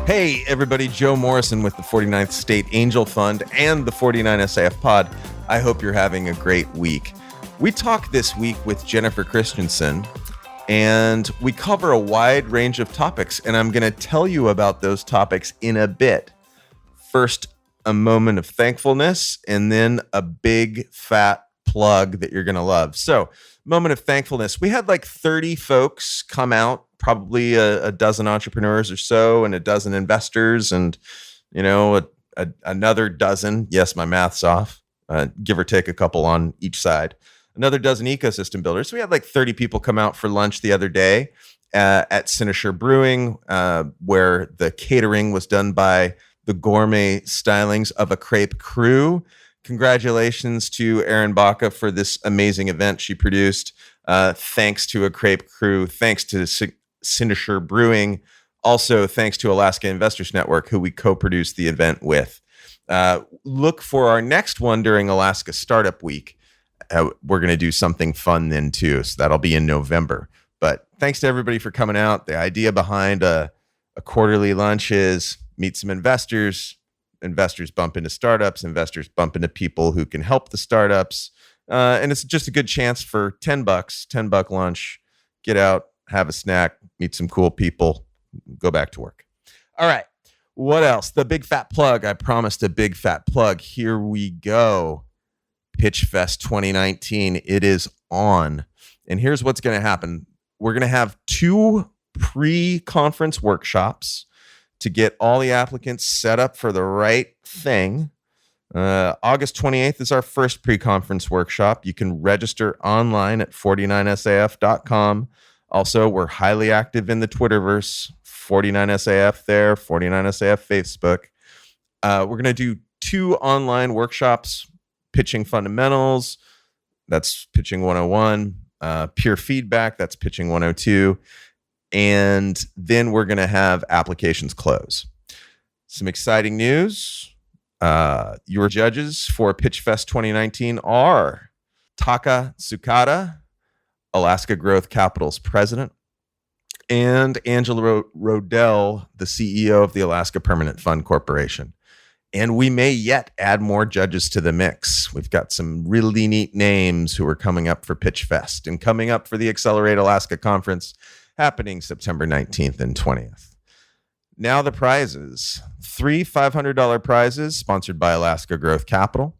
Hey, everybody, Joe Morrison with the 49th State Angel Fund and the 49SAF Pod. I hope you're having a great week. We talk this week with Jennifer Christensen, and we cover a wide range of topics, and I'm going to tell you about those topics in a bit. First, a moment of thankfulness, and then a big fat plug that you're going to love. So, moment of thankfulness. We had like 30 folks come out, probably a dozen entrepreneurs or so, and a dozen investors, and another dozen. Yes, my math's off. Give or take a couple on each side. Another dozen ecosystem builders. So we had like 30 people come out for lunch the other day at Cynosure Brewing, where the catering was done by the gourmet stylings of a crepe crew. Congratulations to Erin Baca for this amazing event she produced. Thanks to a crepe crew. Thanks to Cynosure Brewing. Also, thanks to Alaska Investors Network, who we co-produced the event with. Look for our next one during Alaska Startup Week. We're going to do something fun then, too. So that'll be in November. But thanks to everybody for coming out. The idea behind a quarterly lunch is meet some investors. Investors bump into startups. Investors bump into people who can help the startups. And it's just a good chance for $10 lunch. Get out, have a snack, meet some cool people, go back to work. All right. What else? The big fat plug. I promised a big fat plug. Here we go. Pitchfest 2019. It is on. And here's what's going to happen. We're going to have 2 pre-conference workshops to get all the applicants set up for the right thing. August 28th is our first pre-conference workshop. You can register online at 49saf.com. Also, we're highly active in the Twitterverse, 49SAF there, 49SAF Facebook. We're going to do 2 online workshops, pitching fundamentals, that's pitching 101, peer feedback, that's pitching 102. And then we're going to have applications close. Some exciting news. Your judges for Pitchfest 2019 are Taka Tsukada, Alaska Growth Capital's president, and Angela Rodell, the CEO of the Alaska Permanent Fund Corporation. And we may yet add more judges to the mix. We've got some really neat names who are coming up for Pitchfest and coming up for the Accelerate Alaska Conference happening September 19th and 20th. Now the prizes. 3 $500 prizes sponsored by Alaska Growth Capital.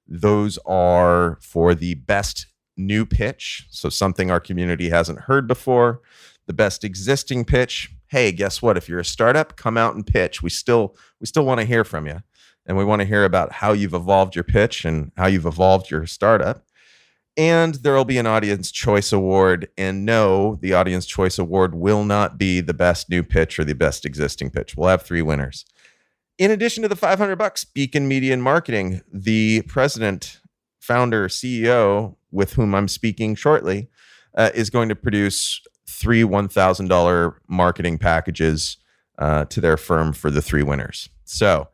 Those are for the best new pitch, so something our community hasn't heard before. The best existing pitch. Hey, guess what? If you're a startup, come out and pitch. We still want to hear from you. And we want to hear about how you've evolved your pitch and how you've evolved your startup. And there will be an Audience Choice Award. And no, the Audience Choice Award will not be the best new pitch or the best existing pitch. We'll have 3 winners. In addition to the $500, Beacon Media and Marketing, the president, founder, CEO, with whom I'm speaking shortly, is going to produce 3 $1,000 marketing packages to their firm for the 3 winners. So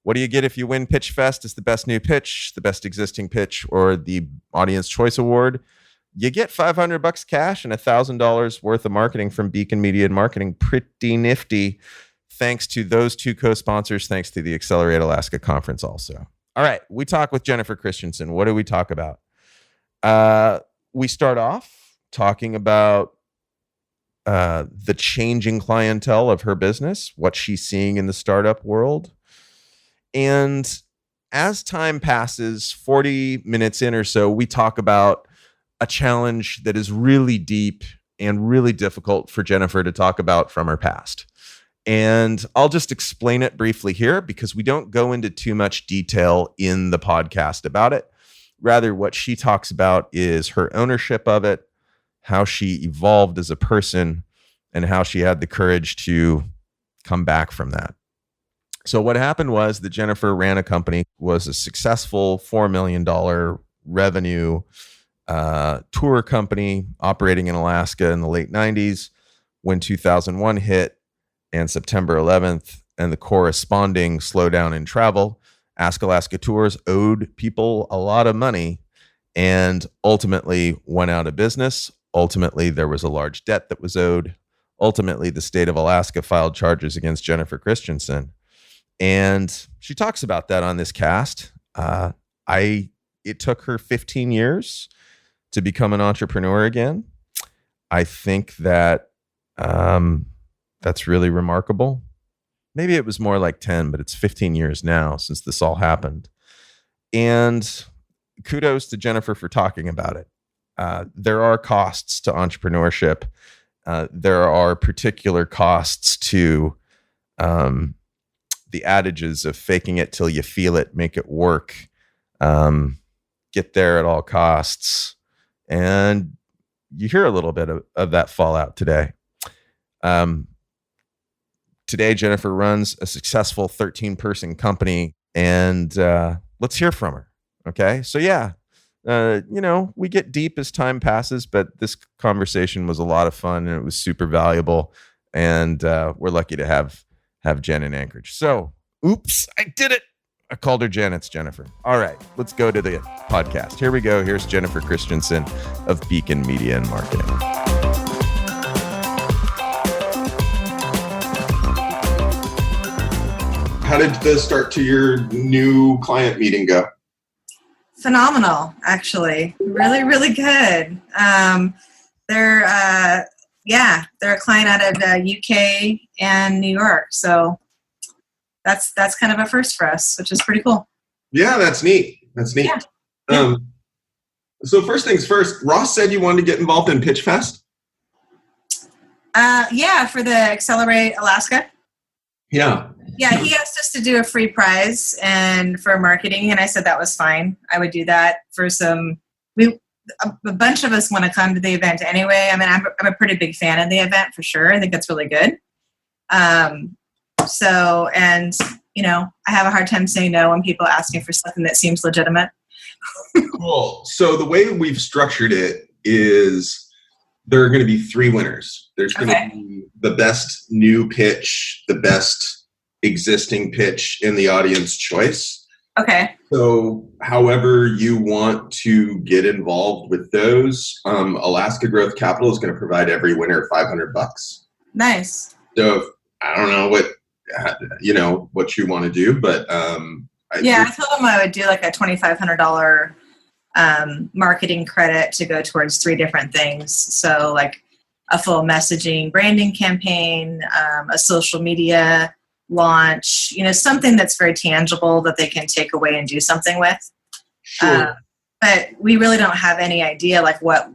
what do you get if you win Pitchfest? It's the best new pitch, the best existing pitch, or the Audience Choice Award. You get $500 cash and $1,000 worth of marketing from Beacon Media and Marketing. Pretty nifty. Thanks to those 2 co-sponsors. Thanks to the Accelerate Alaska Conference also. All right. We talk with Jennifer Christensen. What do we talk about? We start off talking about the changing clientele of her business, what she's seeing in the startup world. And as time passes, 40 minutes in or so, we talk about a challenge that is really deep and really difficult for Jennifer to talk about from her past. And I'll just explain it briefly here because we don't go into too much detail in the podcast about it. Rather, what she talks about is her ownership of it, how she evolved as a person, and how she had the courage to come back from that. So what happened was that Jennifer ran a company, was a successful $4 million revenue tour company operating in Alaska in the late 90s. When 2001 hit and September 11th and the corresponding slowdown in travel, Ask Alaska Tours owed people a lot of money and ultimately went out of business. Ultimately, there was a large debt that was owed. ultimately the state of Alaska filed charges against Jennifer Christensen. And she talks about that on this cast. It took her 15 years to become an entrepreneur again. I think that that's really remarkable. Maybe it was more like 10, but it's 15 years now since this all happened. And kudos to Jennifer for talking about it. There are costs to entrepreneurship. There are particular costs to the adages of faking it till you feel it, make it work, get there at all costs. And you hear a little bit of that fallout today. Today, Jennifer runs a successful 13-person company, and let's hear from her. Okay. So yeah, we get deep as time passes, but this conversation was a lot of fun and it was super valuable. And we're lucky to have Jen in Anchorage. So, oops, I did it. I called her Jen. It's Jennifer. All right, let's go to the podcast. Here we go. Here's Jennifer Christensen of Beacon Media and Marketing. How did the start to your new client meeting go? Phenomenal, actually. Really, really good. They're a client out of UK and New York. So that's kind of a first for us, which is pretty cool. Yeah, that's neat. Yeah. So first things first, Ross said you wanted to get involved in Pitchfest? For the Accelerate Alaska. Yeah. Yeah, he asked us to do a free prize and for marketing, and I said that was fine. I would do that for a bunch of us want to come to the event anyway. I mean, I'm a pretty big fan of the event for sure. I think it's really good. I have a hard time saying no when people ask me for something that seems legitimate. Cool. So the way we've structured it is there are going to be 3 winners. There's going to be the best new pitch, the best existing pitch in the audience choice. Okay. So however you want to get involved with those, Alaska Growth Capital is going to provide every winner $500. Nice. So I don't know what you want to do, but I told them I would do like a $2,500 marketing credit to go towards 3 different things. So like a full messaging branding campaign, a social media launch, something that's very tangible that they can take away and do something with. Sure. But we really don't have any idea like what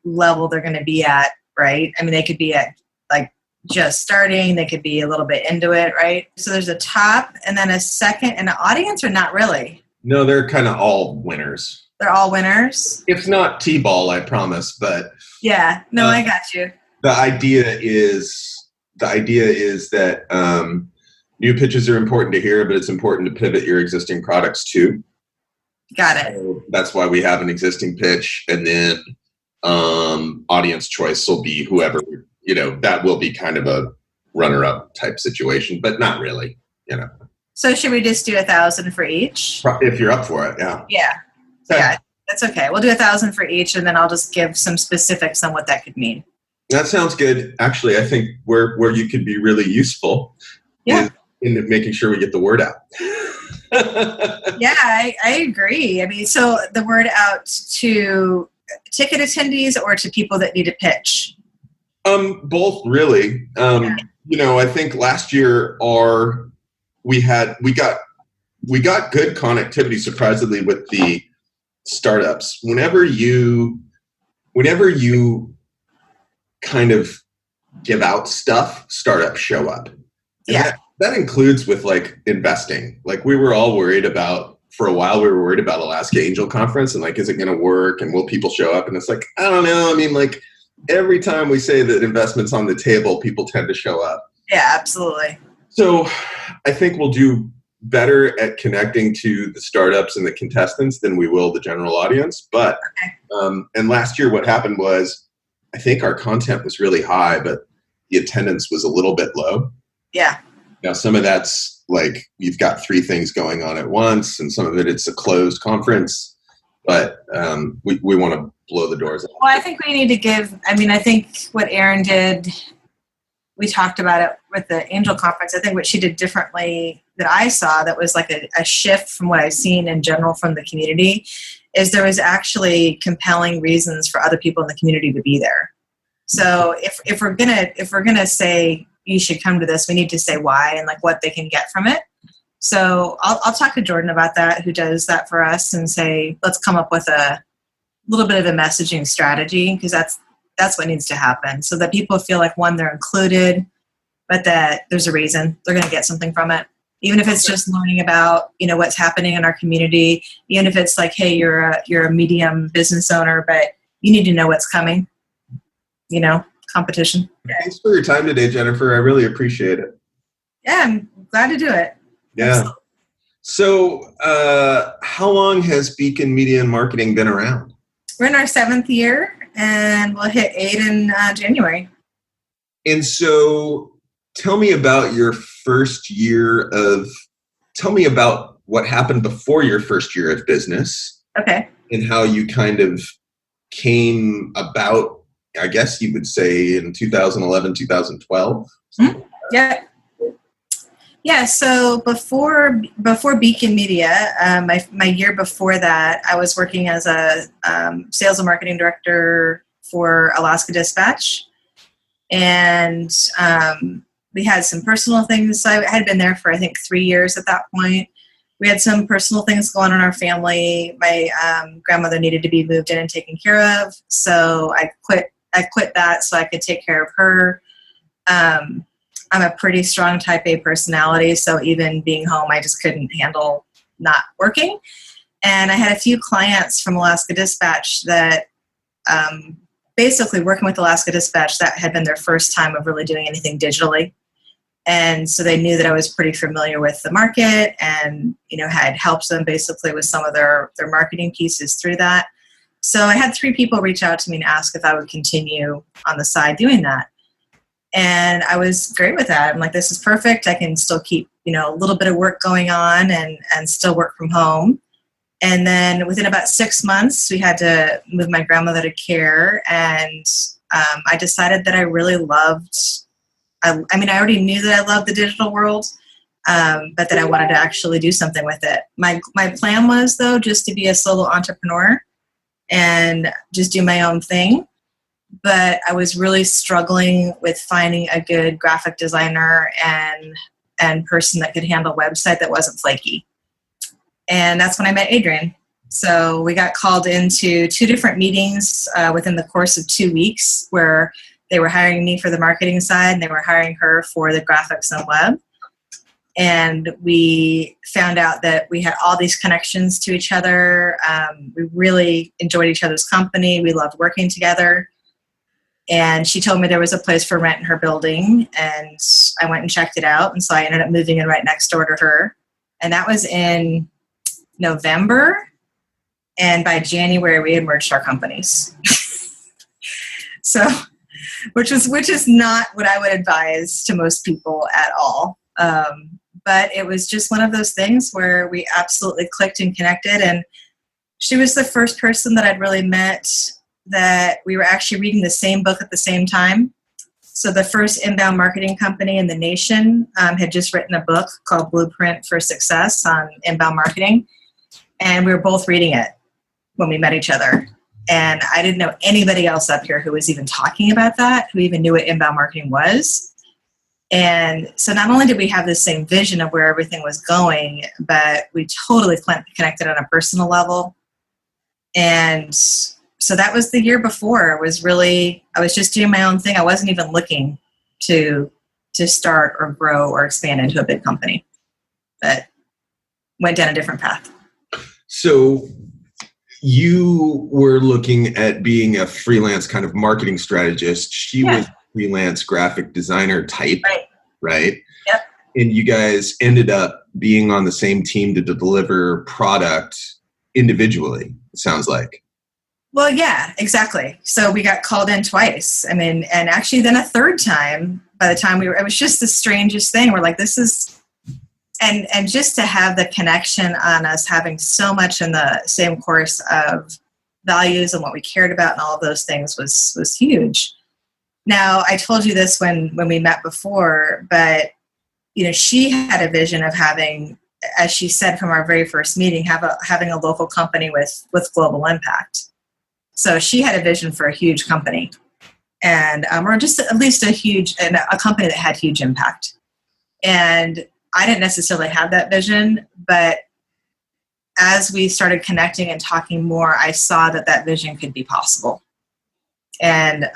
level they're going to be at, right? I mean, they could be at like just starting, they could be a little bit into it, right? So there's a top and then a second and an audience, or not really? No, they're kind of all winners. They're all winners? It's not T-ball, I promise, but yeah, no, I got you. The idea is that new pitches are important to hear, but it's important to pivot your existing products too. Got it. So that's why we have an existing pitch, and then audience choice will be whoever, that will be kind of a runner-up type situation, but not really, So should we just do 1,000 for each? If you're up for it, yeah. Yeah. Okay. Yeah, that's okay. We'll do 1,000 for each, and then I'll just give some specifics on what that could mean. That sounds good. Actually, I think where you could be really useful is in making sure we get the word out. Yeah, I agree. I mean, so the word out to ticket attendees or to people that need a pitch? Both really. I think last year we got good connectivity surprisingly with the startups. Whenever you kind of give out stuff, startups show up. And that includes with like investing. Like for a while we were worried about Alaska Angel Conference and like, is it going to work and will people show up? And it's like, I don't know. I mean, like every time we say that investment's on the table, people tend to show up. Yeah, absolutely. So I think we'll do better at connecting to the startups and the contestants than we will the general audience. But, and last year what happened was, I think our content was really high, but the attendance was a little bit low. Yeah. Now, some of that's like you've got 3 things going on at once, and some of it's a closed conference, but we want to blow the doors out. Well, I think we need to I think what Aaron did we talked about it with the Angel Conference. I think what she did differently that I saw that was like a shift from what I've seen in general from the community is there was actually compelling reasons for other people in the community to be there. So if we're gonna say you should come to this, we need to say why and like what they can get from it. So I'll talk to Jordan about that, who does that for us, and say let's come up with a little bit of a messaging strategy, because that's what needs to happen, so that people feel like, one, they're included, but that there's a reason they're going to get something from it. Even if it's just learning about, what's happening in our community, even if it's like, hey, you're a medium business owner, but you need to know what's coming, competition. Thanks for your time today, Jennifer. I really appreciate it. Yeah, I'm glad to do it. Yeah. Absolutely. So how long has Beacon Media and Marketing been around? We're in our 7th year, and we'll hit 8 in January. And so tell me about your first year tell me about what happened before your first year of business. Okay. And how you kind of came about, I guess you would say, in 2011, 2012. Mm-hmm. Yeah. Yeah, so before Beacon Media, my year before that, I was working as a sales and marketing director for Alaska Dispatch. And we had some personal things. So I had been there for, I think, 3 years at that point. We had some personal things going on in our family. My grandmother needed to be moved in and taken care of. So I quit that so I could take care of her. I'm a pretty strong type A personality, so even being home, I just couldn't handle not working. And I had a few clients from Alaska Dispatch that basically working with Alaska Dispatch, that had been their first time of really doing anything digitally. And so they knew that I was pretty familiar with the market and, had helped them basically with some of their marketing pieces through that. So I had 3 people reach out to me and ask if I would continue on the side doing that. And I was great with that. I'm like, this is perfect. I can still keep, a little bit of work going on and still work from home. And then within about 6 months, we had to move my grandmother to care. And I decided that I really loved, I already knew that I loved the digital world, but that I wanted to actually do something with it. My plan was, though, just to be a solo entrepreneur and just do my own thing. But I was really struggling with finding a good graphic designer and person that could handle a website that wasn't flaky. And that's when I met Adrian. So we got called into 2 different meetings within the course of 2 weeks, where they were hiring me for the marketing side and they were hiring her for the graphics and web. And we found out that we had all these connections to each other. We really enjoyed each other's company. We loved working together. And she told me there was a place for rent in her building, and I went and checked it out. And so I ended up moving in right next door to her. And that was in November. And by January, we had merged our companies. So, which is not what I would advise to most people at all. But it was just one of those things where we absolutely clicked and connected. And she was the first person that I'd really met that we were actually reading the same book at the same time. So the first inbound marketing company in the nation had just written a book called Blueprint for Success on inbound marketing. And we were both reading it when we met each other. And I didn't know anybody else up here who was even talking about that, who even knew what inbound marketing was. And so not only did we have the same vision of where everything was going, but we totally connected on a personal level. And so that was the year before. I was just doing my own thing. I wasn't even looking to start or grow or expand into a big company, but went down a different path. So you were looking at being a freelance kind of marketing strategist. She was a freelance graphic designer type, right? Yep. And you guys ended up being on the same team to deliver product individually, it sounds like. Well, yeah, exactly. So we got called in twice. And actually then a third time by the time it was just the strangest thing. We're like, this is, and just to have the connection on us having so much in the same course of values and what we cared about and all of those things was huge. Now, I told you this when we met before, but she had a vision of having, as she said from our very first meeting, having a local company with global impact. So she had a vision for a huge company, and or just at least a company that had huge impact. And I didn't necessarily have that vision, but as we started connecting and talking more, I saw that vision could be possible. And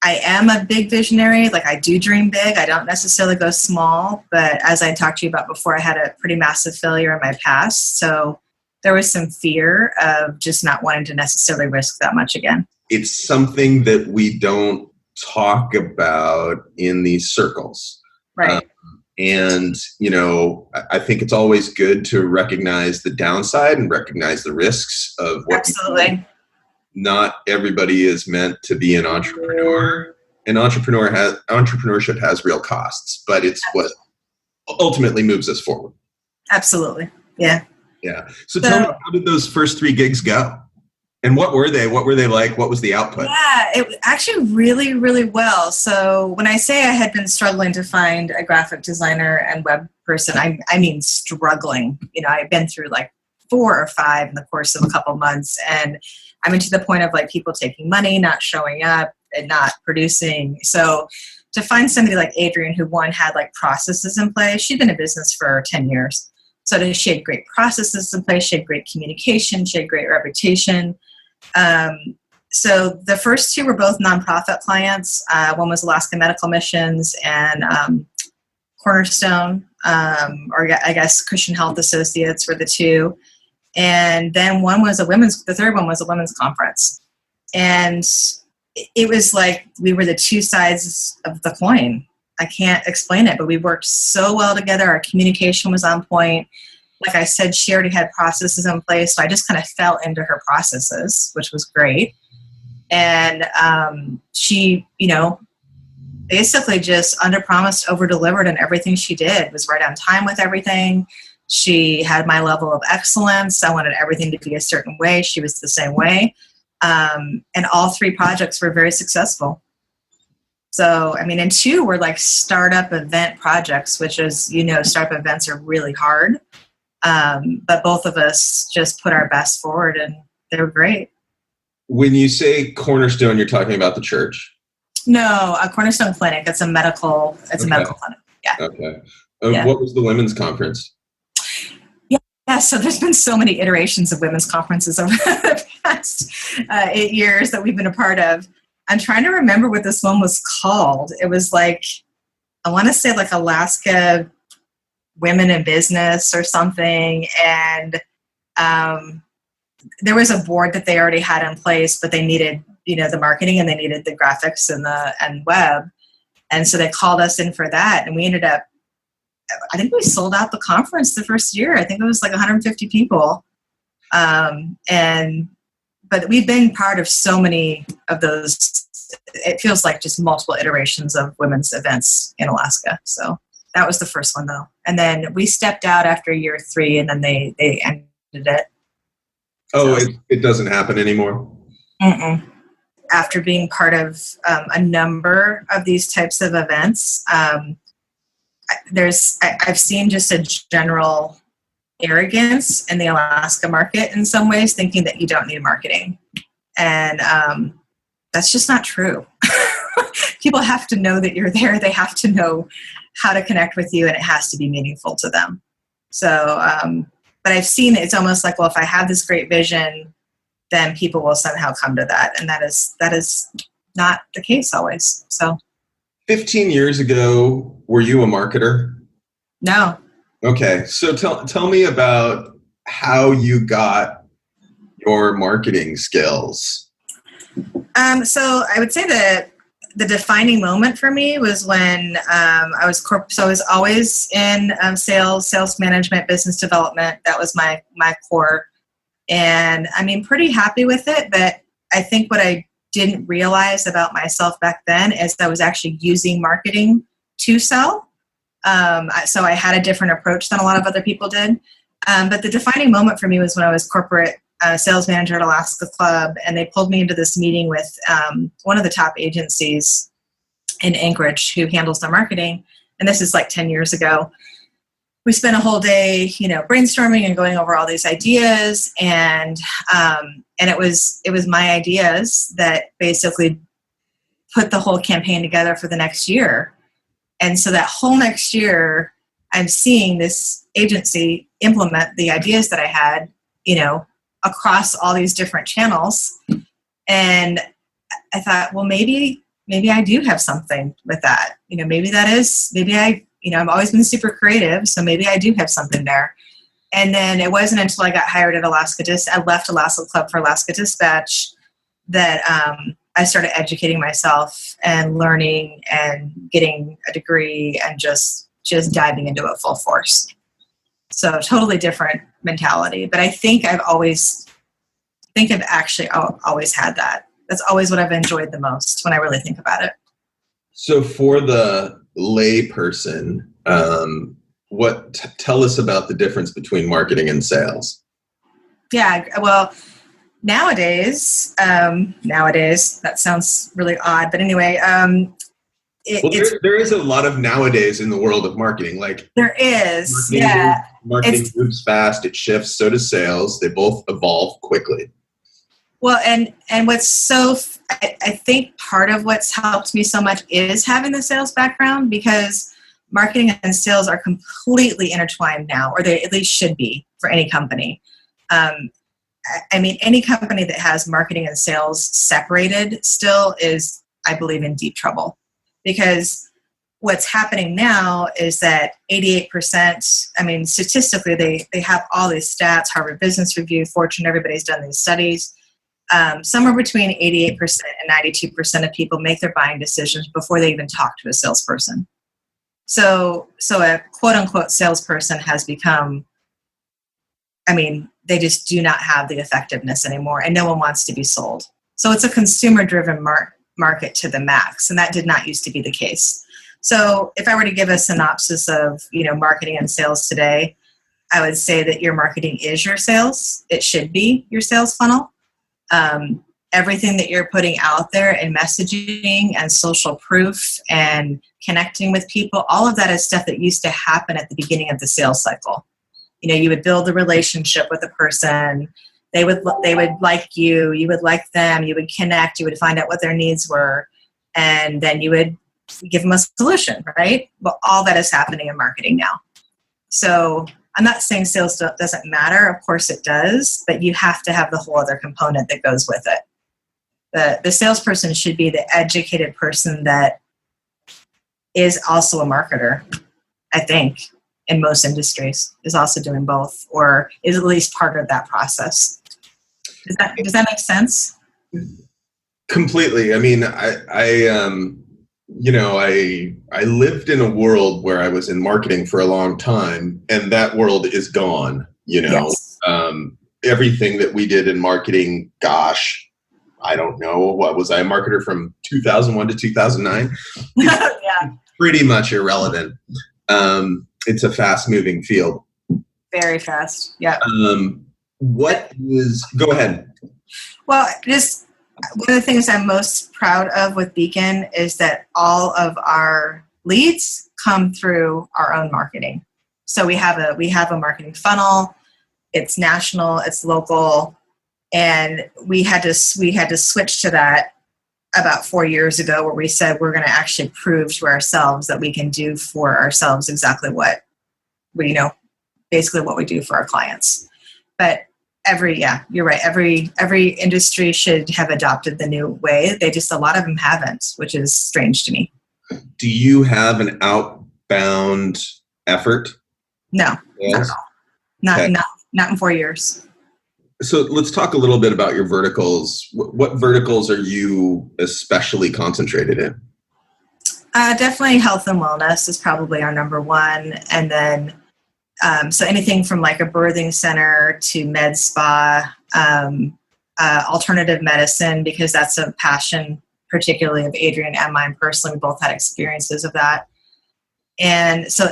I am a big visionary. Like, I do dream big. I don't necessarily go small, but as I talked to you about before, I had a pretty massive failure in my past. So there was some fear of just not wanting to necessarily risk that much again. It's something that we don't talk about in these circles. Right. And, I think it's always good to recognize the downside and recognize the risks of what. Absolutely. Not everybody is meant to be an entrepreneur. And entrepreneurship has real costs, but it's what ultimately moves us forward. Absolutely. Yeah. Yeah. So tell me, how did those first 3 gigs go? And what were they? What were they like? What was the output? Yeah, it was actually really, really well. So when I say I had been struggling to find a graphic designer and web person, I mean struggling. I've been through like 4 or 5 in the course of a couple months, and I mean, to the point of like people taking money, not showing up, and not producing. So to find somebody like Adrienne, who had like processes in place, she'd been in business for 10 years. So she had great processes in place. She had great communication. She had great reputation. So the first 2 were both nonprofit clients. One was Alaska Medical Missions and Cornerstone, or I guess Christian Health Associates were the 2. And then the third one was a women's conference. And it was like we were the 2 sides of the coin. I can't explain it, but we worked so well together. Our communication was on point. Like I said, she already had processes in place, so I just kind of fell into her processes, which was great. And she, basically just under-promised, over-delivered, and everything she did was right on time with everything. She had my level of excellence. I wanted everything to be a certain way. She was the same way. And all 3 projects were very successful. So, I mean, and 2 were like startup event projects, which is, startup events are really hard. But both of us just put our best forward, and they were great. When you say Cornerstone, you're talking about the church? No, a Cornerstone Clinic. It's a medical clinic. Yeah. Okay. What was the women's conference? Yeah, so there's been so many iterations of women's conferences over the past 8 years that we've been a part of. I'm trying to remember what this one was called. It was like, I want to say like Alaska Women in Business or something. And there was a board that they already had in place, but they needed, the marketing, and they needed the graphics and web. And so they called us in for that. And we ended up, I think we sold out the conference the first year. I think it was like 150 people. But we've been part of so many of those. It feels like just multiple iterations of women's events in Alaska. So that was the first one, though. And then we stepped out after year 3, and then they ended it. Oh, so, it doesn't happen anymore? Mm-mm. After being part of a number of these types of events, I've seen just a general arrogance in the Alaska market in some ways, thinking that you don't need marketing. And that's just not true. People have to know that you're there. They have to know how to connect with you, and it has to be meaningful to them. So, but I've seen it's almost like, well, if I have this great vision, then people will somehow come to that. And that is not the case always. So 15 years ago, were you a marketer? No. Okay. So tell me about how you got your marketing skills. So I would say that the defining moment for me was when I was always in sales management, business development. That was my core. And I mean, pretty happy with it. But I think what I didn't realize about myself back then is I was actually using marketing to sell. So I had a different approach than a lot of other people did. But the defining moment for me was when I was corporate sales manager at Alaska Club, and they pulled me into this meeting with one of the top agencies in Anchorage who handles their marketing. And this is like 10 years ago. We spent a whole day, brainstorming and going over all these ideas. And it was my ideas that basically put the whole campaign together for the next year. And so that whole next year, I'm seeing this agency implement the ideas that I had, across all these different channels. And I thought, well, maybe I do have something with that. I've always been super creative, so maybe I do have something there. And then it wasn't until I got hired at I left Alaska Club for Alaska Dispatch that I started educating myself and learning and getting a degree and just diving into it full force. So totally different mentality. But I think I've actually always had that. That's always what I've enjoyed the most when I really think about it. So for the lay person, tell us about the difference between marketing and sales. Yeah, well, nowadays, that sounds really odd, but anyway, there is a lot of nowadays in the world of marketing. Like there is, marketing moves fast, it shifts, so does sales. They both evolve quickly. Well, and I think part of what's helped me so much is having the sales background, because marketing and sales are completely intertwined now, or they at least should be for any company. Any company that has marketing and sales separated still is, I believe, in deep trouble, because what's happening now is that 88%, statistically, they have all these stats, Harvard Business Review, Fortune, everybody's done these studies. Somewhere between 88% and 92% of people make their buying decisions before they even talk to a salesperson. So a quote-unquote salesperson has become, they just do not have the effectiveness anymore, and no one wants to be sold. So it's a consumer-driven market to the max, and that did not used to be the case. So if I were to give a synopsis of, marketing and sales today, I would say that your marketing is your sales. It should be your sales funnel. Everything that you're putting out there in messaging and social proof and connecting with people, all of that is stuff that used to happen at the beginning of the sales cycle. You would build a relationship with a person. They would like you. You would like them. You would connect. You would find out what their needs were. And then you would give them a solution, right? Well, all that is happening in marketing now. So I'm not saying sales doesn't matter. Of course it does. But you have to have the whole other component that goes with it. The salesperson should be the educated person that is also a marketer, I think, in most industries, is also doing both, or is at least part of that process. Does that make sense? Completely. I lived in a world where I was in marketing for a long time, and that world is gone. Yes. Everything that we did in marketing, gosh, I don't know. What was I, a marketer from 2001 to 2009? Yeah. Pretty much irrelevant. It's a fast-moving field. Very fast. Yeah. Go ahead. Well, just one of the things I'm most proud of with Beacon is that all of our leads come through our own marketing. So we have a marketing funnel. It's national, it's local, and we had to switch to that about 4 years ago, where we said we're going to actually prove to ourselves that we can do for ourselves exactly what we basically what we do for our clients. But you're right. Every industry should have adopted the new way. A lot of them haven't, which is strange to me. Do you have an outbound effort? No, not at all. Not in 4 years. So let's talk a little bit about your verticals. What verticals are you especially concentrated in? Definitely health and wellness is probably our number one. And then, so anything from like a birthing center to med spa, alternative medicine, because that's a passion, particularly of Adrian and mine personally. We both had experiences of that. And so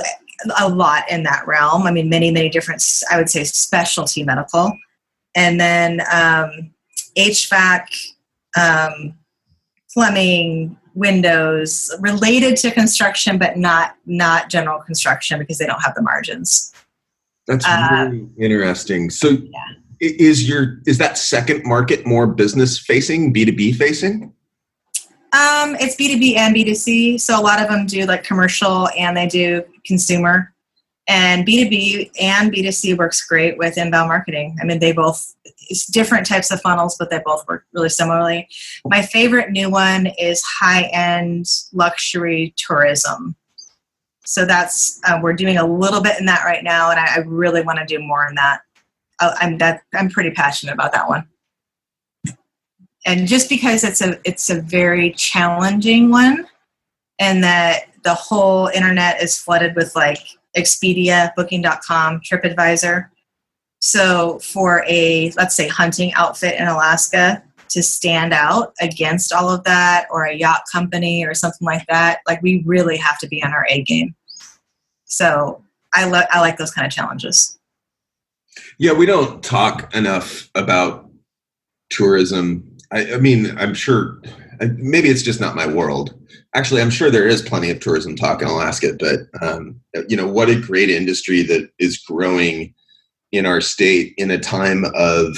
a lot in that realm. Many, many different, I would say, specialty medical. And then HVAC, plumbing, windows, related to construction, but not general construction because they don't have the margins. That's really interesting. So is that second market more business facing, B2B facing? It's B2B and B2C. So a lot of them do like commercial and they do consumer. And B2B and B2C works great with inbound marketing. I mean, it's different types of funnels, but they both work really similarly. My favorite new one is high-end luxury tourism. So that's, we're doing a little bit in that right now, and I really want to do more in that. I'm pretty passionate about that one. And just because it's a very challenging one, and that the whole internet is flooded with like Expedia, Booking.com, TripAdvisor. So for a, let's say, hunting outfit in Alaska to stand out against all of that, or a yacht company or something like that, like we really have to be on our A game. So I like those kind of challenges. Yeah, we don't talk enough about tourism. I mean, I'm sure, maybe it's just not my world. Actually, I'm sure there is plenty of tourism talk in Alaska, but what a great industry that is growing in our state in a time of,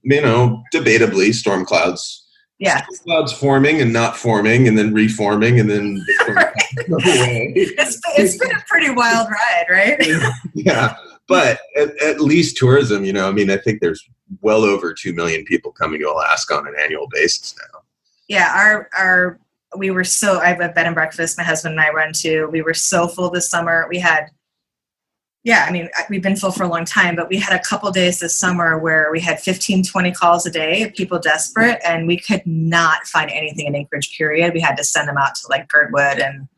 debatably storm clouds. Yeah. Storm clouds forming and not forming and then reforming and then away. It's been a pretty wild ride, right? Yeah. But at least tourism, I think there's well over 2 million people coming to Alaska on an annual basis now. Yeah. I have a bed and breakfast my husband and I run to. We were so full this summer. We've been full for a long time, but we had a couple days this summer where we had 15, 20 calls a day of people desperate, and we could not find anything in Anchorage, period. We had to send them out to like Girdwood and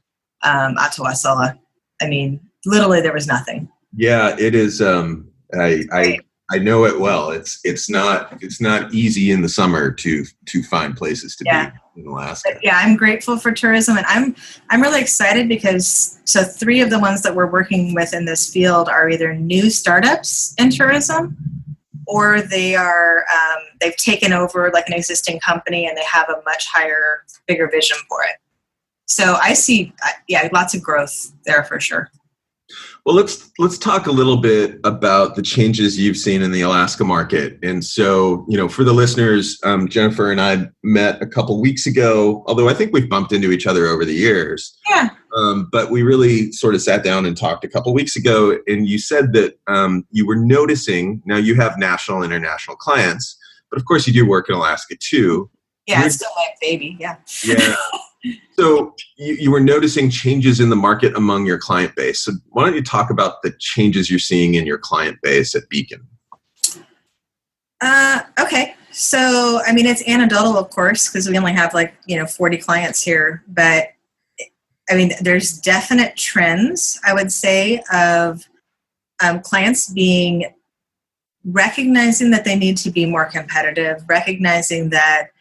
out to Wasilla. I mean, literally there was nothing. Yeah, it is. I know it well. It's not easy in the summer to find places to be in Alaska. But yeah, I'm grateful for tourism, and I'm really excited because 3 of the ones that we're working with in this field are either new startups in tourism, or they are they've taken over like an existing company and they have a much higher, bigger vision for it. So I see, lots of growth there for sure. Well, let's talk a little bit about the changes you've seen in the Alaska market. And so, for the listeners, Jennifer and I met a couple weeks ago, although I think we've bumped into each other over the years. Yeah. But we really sort of sat down and talked a couple weeks ago, and you said that you were noticing, now you have national, international clients, but of course you do work in Alaska too. Yeah, it's still my baby, yeah. Yeah. So you were noticing changes in the market among your client base. So why don't you talk about the changes you're seeing in your client base at Beacon? Okay. So, it's anecdotal, of course, because we only have 40 clients here. But, there's definite trends, I would say, of clients recognizing that they need to be more competitive, recognizing that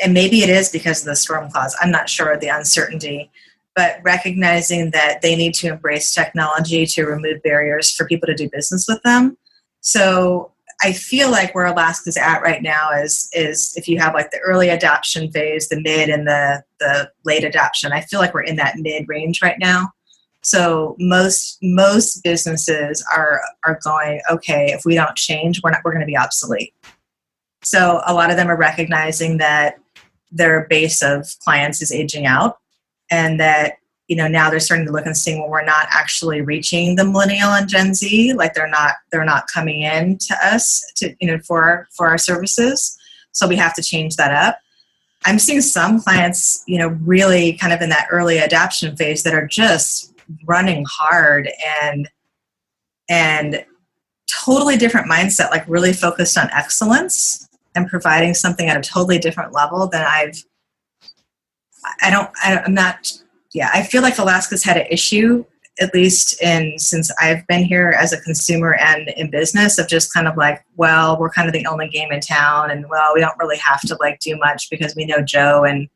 and maybe it is because of the storm clouds, I'm not sure, the uncertainty, but recognizing that they need to embrace technology to remove barriers for people to do business with them. So I feel like where Alaska's at right now is if you have the early adoption phase, the mid, and the late adoption, I feel like we're in that mid range right now. So most businesses are going, okay, if we don't change, we're going to be obsolete. So a lot of them are recognizing that their base of clients is aging out, and that, now they're starting to look and seeing, well, we're not actually reaching the millennial and Gen Z. They're not coming in to us for our services. So we have to change that up. I'm seeing some clients, really kind of in that early adoption phase that are just running hard and totally different mindset, really focused on excellence and providing something at a totally different level than I feel like Alaska's had an issue, at least since I've been here as a consumer and in business, of just kind of we're kind of the only game in town, and we don't really have to do much because we know Joe, and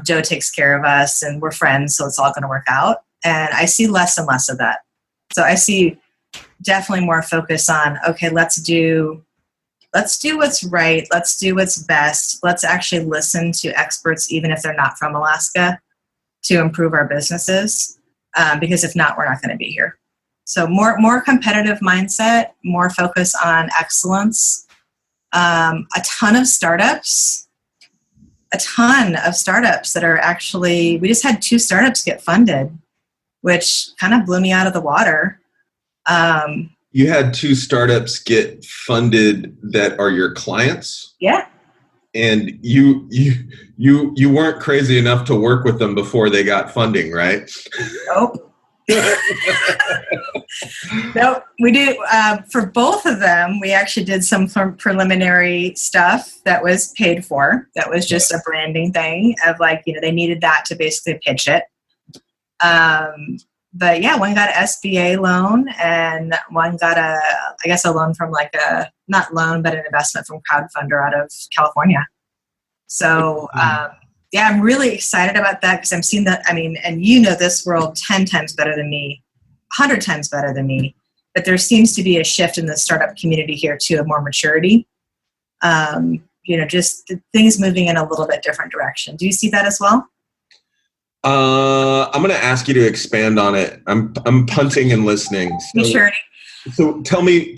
Joe takes care of us and we're friends, so it's all going to work out. And I see less and less of that. So I see definitely more focus on, okay, let's do what's right. Let's do what's best. Let's actually listen to experts, even if they're not from Alaska, to improve our businesses. Because if not, we're not going to be here. So more competitive mindset, more focus on excellence. A ton of startups that are actually, we just had 2 startups get funded, which kind of blew me out of the water. You had 2 startups get funded that are your clients? Yeah. And you weren't crazy enough to work with them before they got funding, right? Nope. Nope. We did for both of them. We actually did some preliminary stuff that was paid for. That was just a branding thing of like, they needed that to basically pitch it. But yeah, one got an SBA loan and one got a loan from not loan, but an investment from crowdfunder out of California. So, yeah, I'm really excited about that because I'm seeing that, and this world 10 times better than me, 100 times better than me, but there seems to be a shift in the startup community here too, of more maturity. Just things moving in a little bit different direction. Do you see that as well? I'm going to ask you to expand on it. I'm punting and listening. So tell me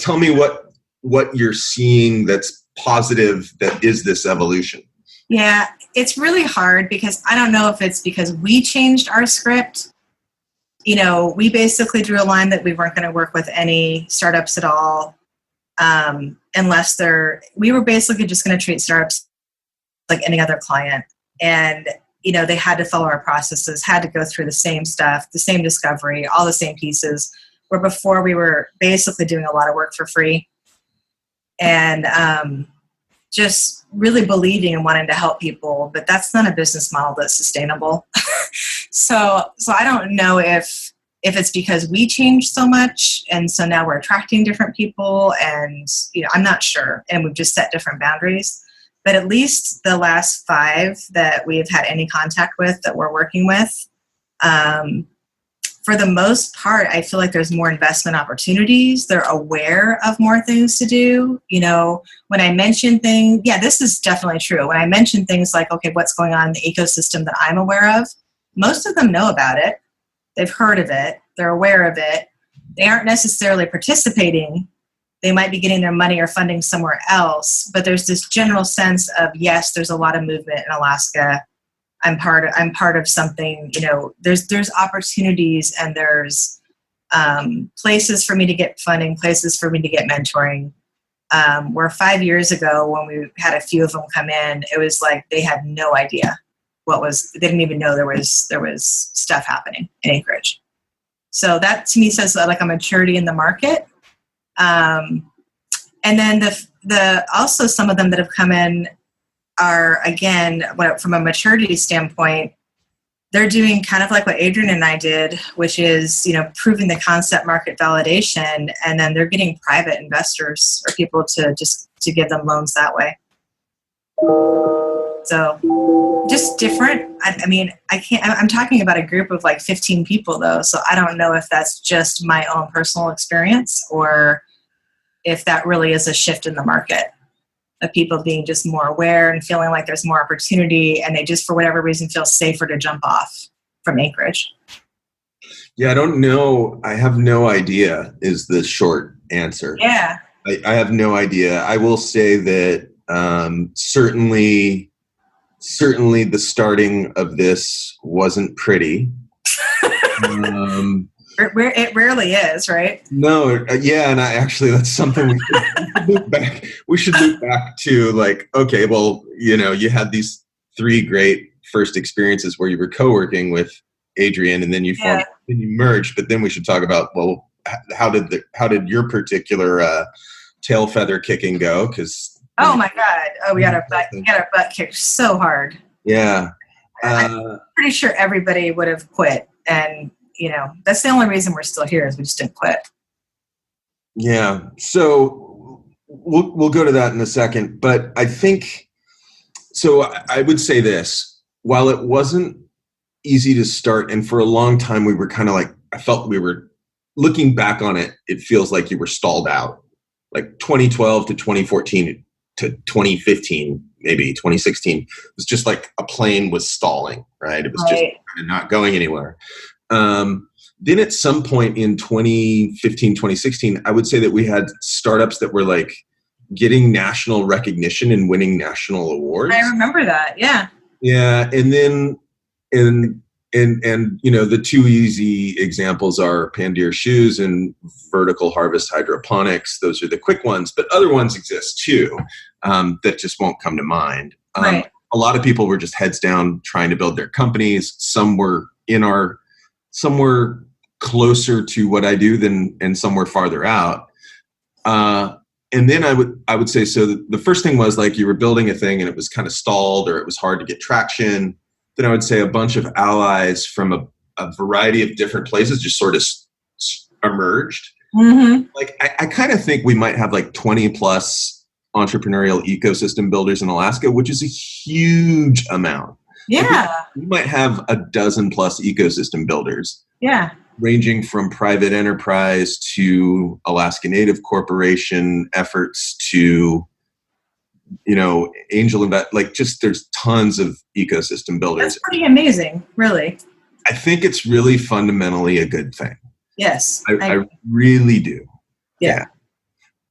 what you're seeing that's positive that is this evolution. Yeah, it's really hard because I don't know if it's because we changed our script. We basically drew a line that we weren't going to work with any startups at all unless we were basically just going to treat startups like any other client. And they had to follow our processes, had to go through the same stuff, the same discovery, all the same pieces, where before we were basically doing a lot of work for free and just really believing and wanting to help people. But that's not a business model that's sustainable. So I don't know if it's because we changed so much and so now we're attracting different people and, I'm not sure. And we've just set different boundaries. But at least the last 5 that we've had any contact with that we're working with, for the most part, I feel like there's more investment opportunities. They're aware of more things to do. When I mention things, yeah, this is definitely true. When I mention things like, okay, what's going on in the ecosystem that I'm aware of, most of them know about it. They've heard of it. They're aware of it. They aren't necessarily participating. They might be getting their money or funding somewhere else, but there's this general sense of, yes, there's a lot of movement in Alaska. I'm part of something, there's opportunities and there's places for me to get funding, places for me to get mentoring. Where 5 years ago when we had a few of them come in, it was like they had no idea they didn't even know there was stuff happening in Anchorage. So that to me says like a maturity in the market. And then the also some of them that have come in are, again, from a maturity standpoint, they're doing kind of like what Adrian and I did, which is, proving the concept market validation, and then they're getting private investors or people to give them loans that way. So just different. I'm talking about a group of like 15 people though, so I don't know if that's just my own personal experience or if that really is a shift in the market of people being just more aware and feeling like there's more opportunity and they just, for whatever reason, feel safer to jump off from Anchorage. Yeah, I don't know. I have no idea is the short answer. Yeah. I have no idea. I will say that certainly the starting of this wasn't pretty. It rarely is, right? No, yeah, and that's something we should look back. We should look back to, like, okay, well, you had these 3 great first experiences where you were co-working with Adrian, and then you formed, then you merged. But then we should talk about, well, how did your particular tail feather kicking go? Because oh my God, we got our butt kicked so hard. Yeah, I'm pretty sure everybody would have quit and. That's the only reason we're still here is we just didn't quit. Yeah. So we'll go to that in a second, but I think, so I would say this, while it wasn't easy to start, and for a long time we were kind of like, I felt we were looking back on it, it feels like you were stalled out. Like 2012 to 2014 to 2015, maybe 2016, it was just like a plane was stalling, right? It was just kind of not going anywhere. Then at some point in 2015, 2016, I would say that we had startups that were like getting national recognition and winning national awards. I remember that. Yeah. Yeah. And then, and you know, the two easy examples are Pandier Shoes and Vertical Harvest Hydroponics. Those are the quick ones, but other ones exist too, that just won't come to mind. Right. A lot of people were just heads down trying to build their companies. Some were closer to what I do and some were farther out. And then I would say, so the first thing was like you were building a thing and it was kind of stalled or it was hard to get traction. Then I would say a bunch of allies from a variety of different places just sort of emerged. Mm-hmm. Like I kind of think we might have like 20 plus entrepreneurial ecosystem builders in Alaska, which is a huge amount. Yeah. Like we might have a dozen plus ecosystem builders. Yeah. Ranging from private enterprise to Alaska Native Corporation efforts to, you know, angel invest, like just there's tons of ecosystem builders. That's pretty amazing, really. I think it's really fundamentally a good thing. Yes. I really do. Yeah.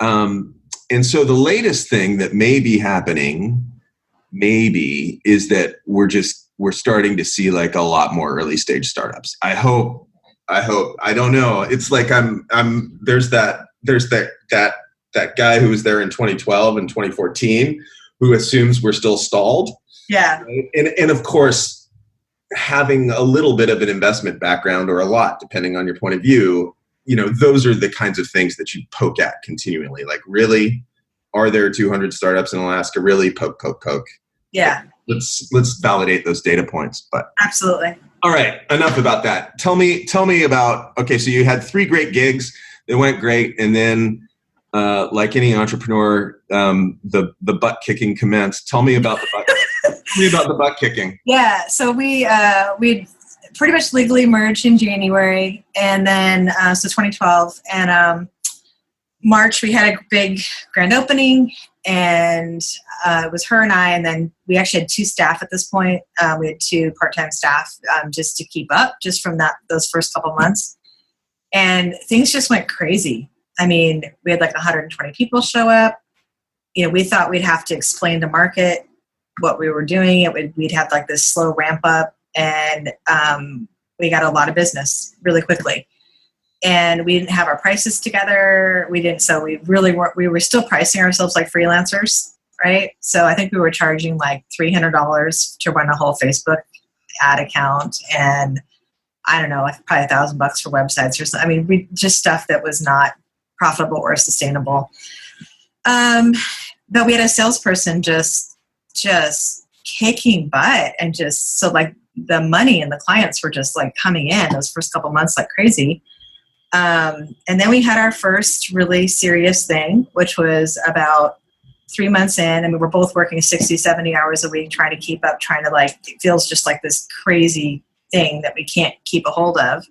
And so the latest thing that may be happening, is that we're starting to see like a lot more early stage startups. I hope, I don't know. It's like there's that guy who was there in 2012 and 2014 who assumes we're still stalled. Yeah. And of course, having a little bit of an investment background or a lot, depending on your point of view, you know, those are the kinds of things that you poke at continually. Like, really, are there 200 startups in Alaska? Really? Poke. Yeah. Let's validate those data points. But absolutely. All right, enough about that. Tell me about, okay, so you had 3 great gigs. They went great. And then like any entrepreneur, the butt kicking commenced. Tell me about the butt kicking. Yeah. So we pretty much legally merged in January, and then so 2012, and March we had a big grand opening, and it was her and I, and then we actually had 2 staff at this point. We had 2 part-time staff just to keep up, just from those first couple months, and things just went crazy. I mean, we had like 120 people show up. You know, we thought we'd have to explain to market what we were doing. We'd have like this slow ramp up, and we got a lot of business really quickly. And we didn't have our prices together. So we were still pricing ourselves like freelancers, right? So I think we were charging like $300 to run a whole Facebook ad account, and I don't know, like probably $1,000 for websites or something. I mean, just stuff that was not profitable or sustainable. But we had a salesperson just kicking butt, and just so like the money and the clients were just like coming in those first couple months like crazy. And then we had our first really serious thing, which was about 3 months in, and we were both working 60, 70 hours a week, trying to keep up, trying to like, it feels just like this crazy thing that we can't keep a hold of.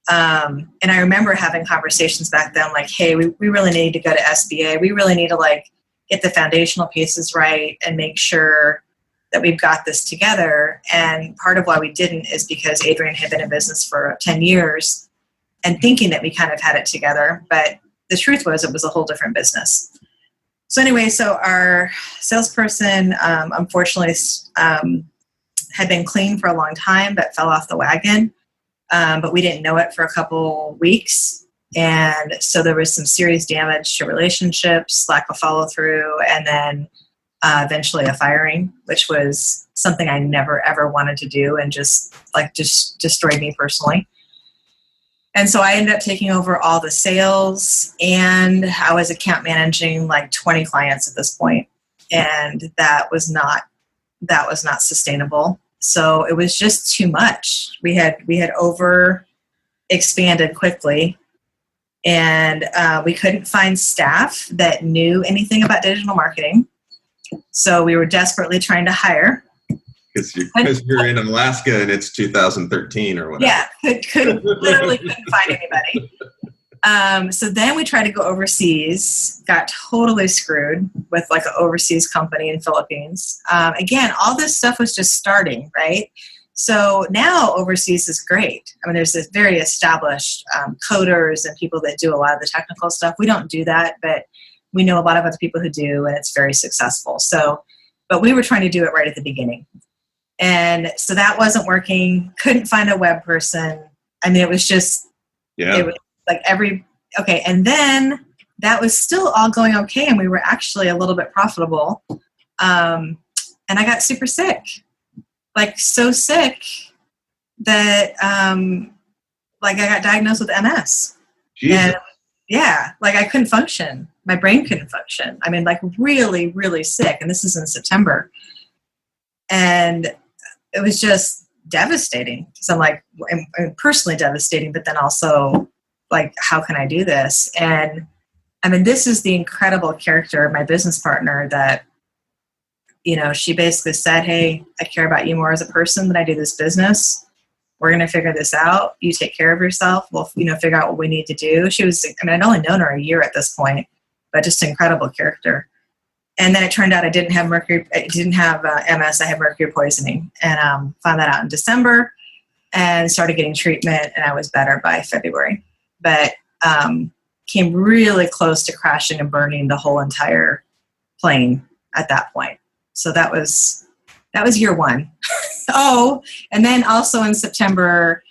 And I remember having conversations back then, like, hey, we really need to go to SBA. We really need to like get the foundational pieces right and make sure that we've got this together. And part of why we didn't is because Adrian had been in business for 10 years and thinking that we kind of had it together. But the truth was, it was a whole different business. So anyway, so our salesperson, unfortunately, had been clean for a long time, but fell off the wagon. But we didn't know it for a couple weeks. And so there was some serious damage to relationships, lack of follow through, and then eventually a firing, which was something I never, ever wanted to do, and just destroyed me personally. And so I ended up taking over all the sales, and I was account managing like 20 clients at this point. And that was not sustainable. So it was just too much. We had over expanded quickly, and we couldn't find staff that knew anything about digital marketing. So we were desperately trying to hire. Because you're in Alaska and it's 2013 or whatever. Yeah, literally couldn't find anybody. So then we tried to go overseas, got totally screwed with like an overseas company in Philippines. Again, all this stuff was just starting, right? So now overseas is great. I mean, there's this very established coders and people that do a lot of the technical stuff. We don't do that, but we know a lot of other people who do, and it's very successful. So, but we were trying to do it right at the beginning. And so that wasn't working. Couldn't find a web person. I mean, it was just, it was like okay. And then that was still all going okay. And we were actually a little bit profitable. And I got super sick, like so sick that, like I got diagnosed with MS. Jesus. And yeah, like I couldn't function. My brain couldn't function. I mean, like really, really sick. And this is in September. And it was just devastating. So I'm like, I'm personally devastating, but then also like, how can I do this? And I mean, this is the incredible character of my business partner that, you know, she basically said, hey, I care about you more as a person than I do this business. We're going to figure this out. You take care of yourself. We'll, you know, figure out what we need to do. She was, I mean, I'd only known her a year at this point, but just an incredible character. And then it turned out I didn't have MS. I had mercury poisoning, and found that out in December, and started getting treatment, and I was better by February. But came really close to crashing and burning the whole entire plane at that point. So that was year one. Oh, and then also in September,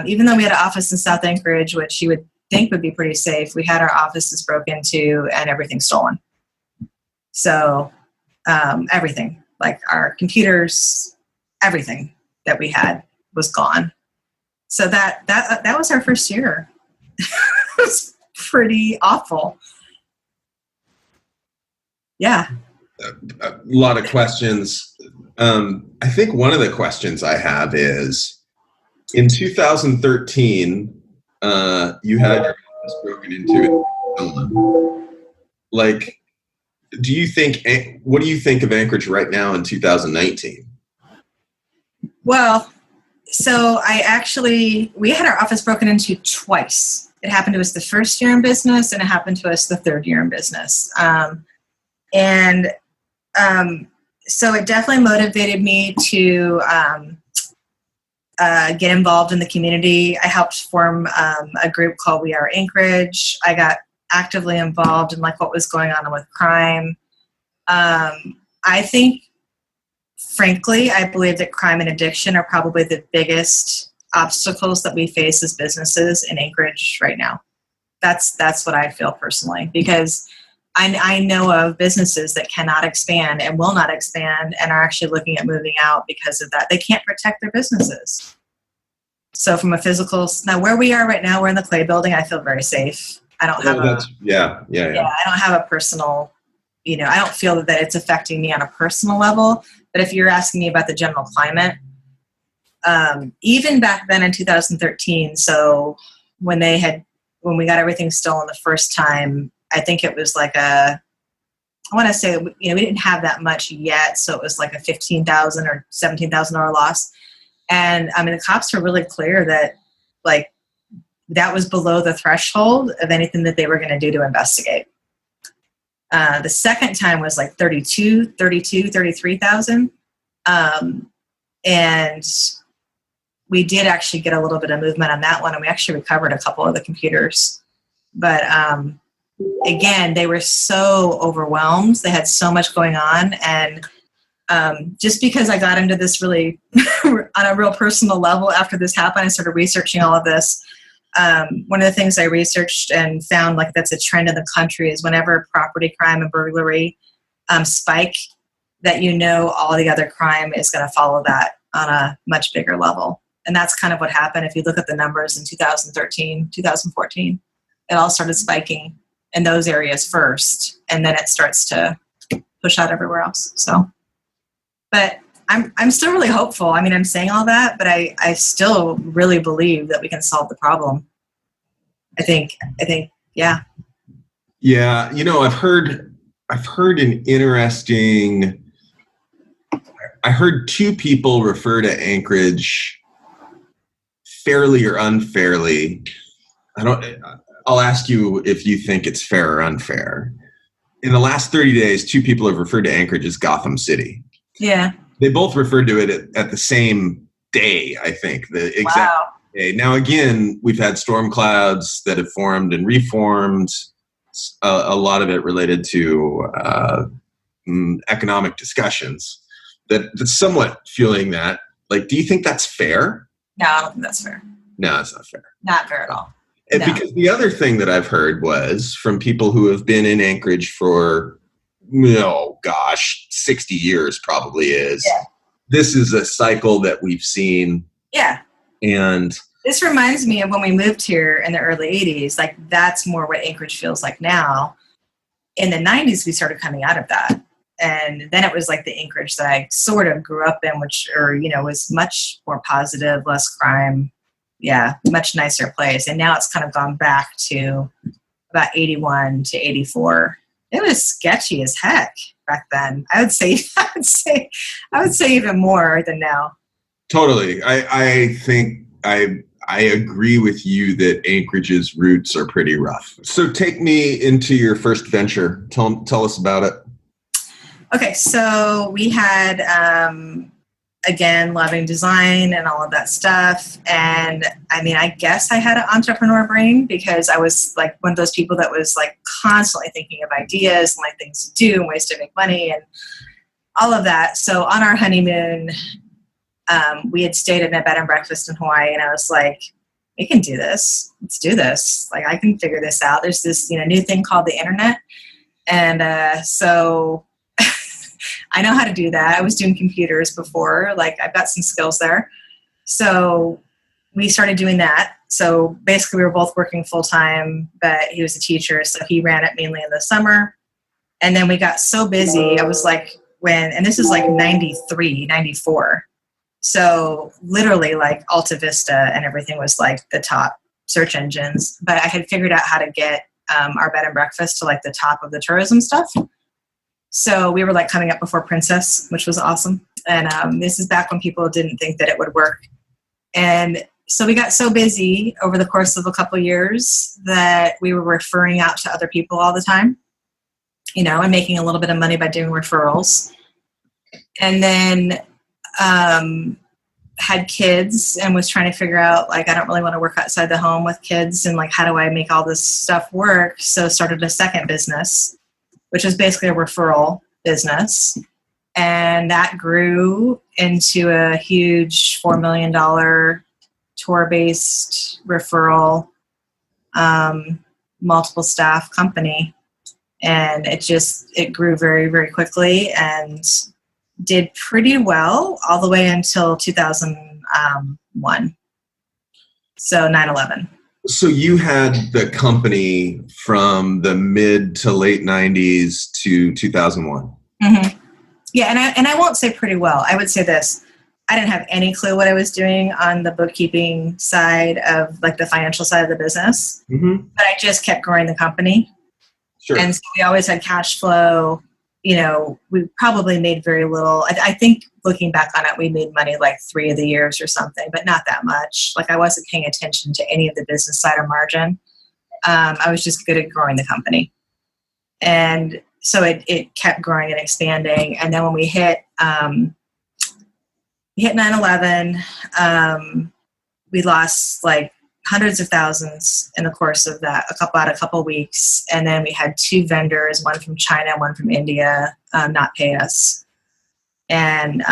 even though we had an office in South Anchorage, which you would think would be pretty safe, we had our offices broken into and everything stolen. So everything, like our computers, everything that we had was gone. So that was our first year. It was pretty awful. Yeah. A lot of questions. I think one of the questions I have is, in 2013, you had your office broken into. Like, what do you think of Anchorage right now in 2019? Well, so we had our office broken into twice. It happened to us the first year in business, and it happened to us the third year in business. So it definitely motivated me to get involved in the community. I helped form a group called We Are Anchorage. I got actively involved in like what was going on with crime. I think, frankly, I believe that crime and addiction are probably the biggest obstacles that we face as businesses in Anchorage right now. That's what I feel personally, because I know of businesses that cannot expand and will not expand and are actually looking at moving out because of that. They can't protect their businesses. So from a physical, now where we are right now, we're in the Clay building. I feel very safe. I don't have I don't have a personal, I don't feel that it's affecting me on a personal level. But if you're asking me about the general climate, even back then in 2013, so when we got everything stolen the first time, I think it was like I want to say, we didn't have that much yet. So it was like a $15,000 or $17,000 loss. And I mean, the cops were really clear that like that was below the threshold of anything that they were going to do to investigate. The second time was like 33,000. And we did actually get a little bit of movement on that one, and we actually recovered a couple of the computers. But again, they were so overwhelmed. They had so much going on. And just because I got into this really on a real personal level after this happened, I started researching all of this. One of the things I researched and found like that's a trend in the country is whenever property crime and burglary spike, that all the other crime is going to follow that on a much bigger level. And that's kind of what happened. If you look at the numbers in 2013, 2014, it all started spiking in those areas first, and then it starts to push out everywhere else. So, but I'm still really hopeful. I mean, I'm saying all that, but I still really believe that we can solve the problem. I think, yeah. Yeah. I've heard an interesting, I heard two people refer to Anchorage fairly or unfairly. I'll ask you if you think it's fair or unfair. In the last 30 days, two people have referred to Anchorage as Gotham City. Yeah. They both referred to it at the same day, I think, the exact day. Now, again, we've had storm clouds that have formed and reformed, a lot of it related to economic discussions that's somewhat fueling that. Like, do you think that's fair? No, I don't think that's fair. No, it's not fair. Not fair at all. No. Because the other thing that I've heard was from people who have been in Anchorage for, 60 years probably is. Yeah. This is a cycle that we've seen. Yeah. And this reminds me of when we moved here in the early 80s. Like, that's more what Anchorage feels like now. In the 90s, we started coming out of that. And then it was like the Anchorage that I sort of grew up in, was much more positive, less crime. Yeah, much nicer place. And now it's kind of gone back to about 81 to 84. It was sketchy as heck back then. I would say even more than now. Totally. I think I agree with you that Anchorage's roots are pretty rough. So take me into your first venture. Tell us about it. Okay, so we had, again, loving design and all of that stuff. And I mean, I guess I had an entrepreneur brain because I was like one of those people that was like constantly thinking of ideas and like things to do and ways to make money and all of that. So on our honeymoon, we had stayed in a bed and breakfast in Hawaii, and I was like, we can do this. Let's do this. Like, I can figure this out. There's this, new thing called the internet. And so I know how to do that. I was doing computers before. Like, I've got some skills there. So we started doing that. So basically we were both working full time, but he was a teacher. So he ran it mainly in the summer. And then we got so busy. I was like, and this is like 93, 94. So literally like Alta Vista and everything was like the top search engines. But I had figured out how to get our bed and breakfast to like the top of the tourism stuff. So we were like coming up before Princess, which was awesome. And this is back when people didn't think that it would work. And so we got so busy over the course of a couple of years that we were referring out to other people all the time, and making a little bit of money by doing referrals. And then had kids and was trying to figure out, like, I don't really want to work outside the home with kids. And like, how do I make all this stuff work? So started a second business, which is basically a referral business. And that grew into a huge $4 million tour-based referral, multiple staff company. And it grew very, very quickly and did pretty well all the way until 2001. So 9/11. So you had the company from the mid to late 90s to 2001. Mm-hmm. Yeah, and I won't say pretty well. I would say this. I didn't have any clue what I was doing on the bookkeeping side of like the financial side of the business. Mm-hmm. But I just kept growing the company. Sure. And so we always had cash flow. We probably made very little. I think looking back on it, we made money like 3 of the years or something, but not that much. Like, I wasn't paying attention to any of the business side or margin. I was just good at growing the company. And so it kept growing and expanding. And then when we hit 9/11, we lost like hundreds of thousands in the course of that, a couple of weeks. And then we had 2 vendors, one from China, one from India, not pay us. And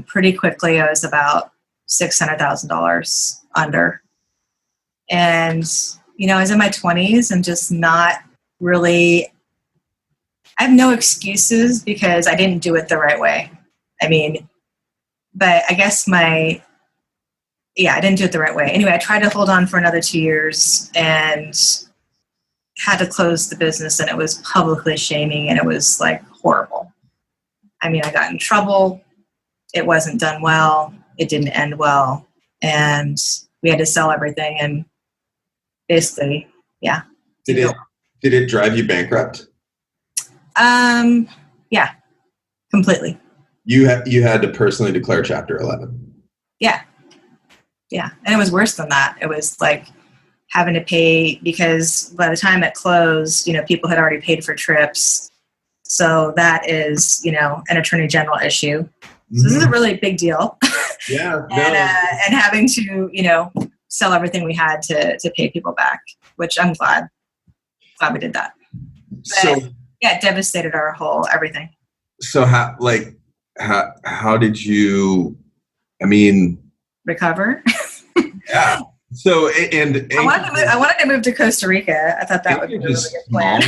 pretty quickly, I was about $600,000 under. And, I was in my 20s and just not really, I have no excuses because I didn't do it the right way. But I guess I didn't do it the right way. Anyway, I tried to hold on for another 2 years and had to close the business, and it was publicly shaming, and it was like horrible. I got in trouble. It wasn't done well. It didn't end well. And we had to sell everything. And basically, yeah. Did it drive you bankrupt? Yeah, completely. You had to personally declare Chapter 11. Yeah. Yeah. And it was worse than that. It was like having to pay, because by the time it closed, people had already paid for trips. So that is, an attorney general issue. So this is a really big deal. Yeah. And having to, sell everything we had to pay people back, which I'm glad we did that. But, so yeah, it devastated our whole everything. So how did you, recover? Yeah. So, and I wanted to move to Costa Rica. I thought that would be a really good plan.